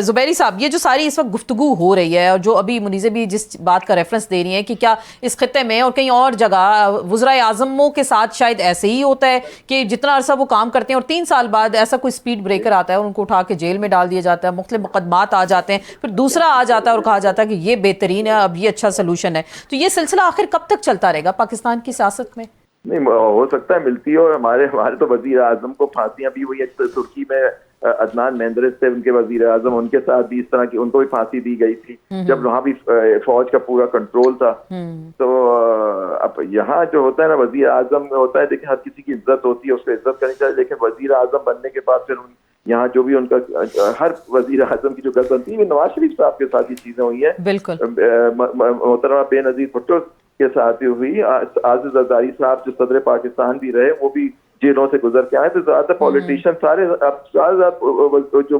जुबैरी साहब, ये जो सारी इस वक्त गुफ्तगू हो रही है और जो अभी मुनीज़े भी जिस बात का रेफरेंस दे रही है कि क्या इस खित्ते में और कहीं और जगह वज़राए आज़मों के साथ शायद ऐसे ही होता है कि जितना अरसा वो काम करते हैं और 3 साल बाद ऐसा कोई स्पीड ब्रेकर आता है, उनको उठा के जेल में डाल दिया जाता है, मुख्तलिफ मुकदमात आ जाते हैं, फिर दूसरा आ जाता है और कहा जाता है कि ये बेहतरीन है, अब ये अच्छा सोल्यूशन है। तो ये सिलसिला आखिर कब तक चलता रहेगा पाकिस्तान की सियासत में? नहीं, हो सकता है मिलती है। और हमारे तो वजीर आजम को फांसियां भी हुई है। तुर्की में अदनान मेंदेरेस थे उनके वजीर आजम, उनके साथ भी इस तरह की उनको भी फांसी दी गई थी जब वहां भी फौज का पूरा कंट्रोल था। तो अब यहाँ जो होता है ना, वजीर आजम में होता है, देखिए हर किसी की इज्जत होती है, उसको इज्जत करनी चाहिए। लेकिन वजीर आजम बनने के बाद फिर यहाँ जो भी उनका हर वजीर आजम की जो गलती है, नवाज शरीफ साहब के साथ ये चीजें हुई है। बिल्कुल मोहतरमा बेनजीर भुट्टो के साथ हुई। आजिज जरदारी साहब जो सदर पाकिस्तान भी रहे, वो भी जेलों से गुजर के आए। तो ज्यादातर पॉलिटिशियन सारे जो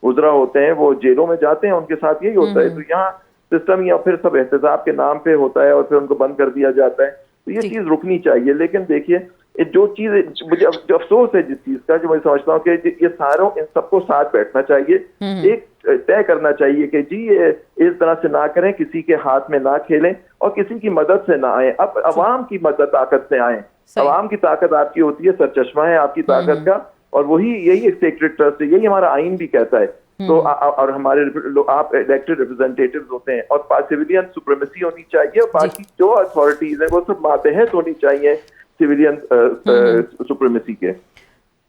उजरा होते हैं वो जेलों में जाते हैं, उनके साथ यही होता है। तो यहाँ सिस्टम या फिर सब एहतसाब के नाम पे होता है और फिर उनको बंद कर दिया जाता है। तो ये चीज रुकनी चाहिए। लेकिन देखिए जो चीज मुझे जो अफसोस है जिस चीज का, जो मैं समझता हूँ कि ये सारों इन सबको साथ बैठना चाहिए, एक तय करना चाहिए कि जी ये इस तरह से ना करें, किसी के हाथ में ना खेलें और किसी की मदद से ना आए। अब अवाम की मदद ताकत से आए। अवाम की ताकत आपकी होती है, सरचश्मा है आपकी ताकत का, और वही यही एक सेक्रेट ट्रस्ट है, यही हमारा आइन भी कहता है। तो और हमारे आप इलेक्टेड रिप्रेजेंटेटिव्स होते हैं और सिविलियन सुप्रीमेसी होनी चाहिए और बाकी जो अथॉरिटीज है वो सब मातहत होनी चाहिए सिविलियन सुप्रीमेसी के।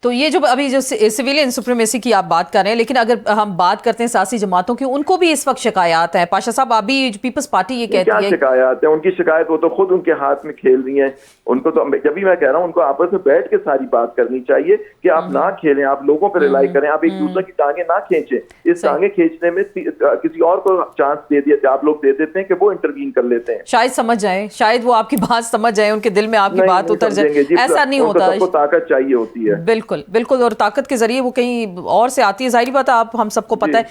तो ये जो अभी जो सिविलियन सुप्रीमेसी की आप बात कर रहे हैं, लेकिन अगर हम बात करते हैं सियासी जमातों की, उनको भी इस वक्त शिकायत है। पाशा साहब, अभी पीपल्स पार्टी ये कहती है शिकायत है, उनकी शिकायत वो तो खुद उनके हाथ में खेल रही है। उनको तो जब भी मैं कह रहा हूँ उनको आपस में बैठ के सारी बात करनी चाहिए कि आप ना खेलें, आप लोगों पर रिलाई करें, आप एक दूसरे की टांगे ना खींचें। इस टांगे खींचने में किसी और को चांस दे दिया, आप लोग दे देते हैं कि वो इंटरवीन कर लेते हैं। शायद समझ जाए, शायद वो आपकी बात समझ जाए, उनके दिल में आपकी बात उतर जाए। ऐसा नहीं होता, सबको ताकत चाहिए होती है। बिल्कुल बिल्कुल, और ताकत के जरिए वो कहीं और से आती है, जाहिर बात है, आप हम सबको पता है।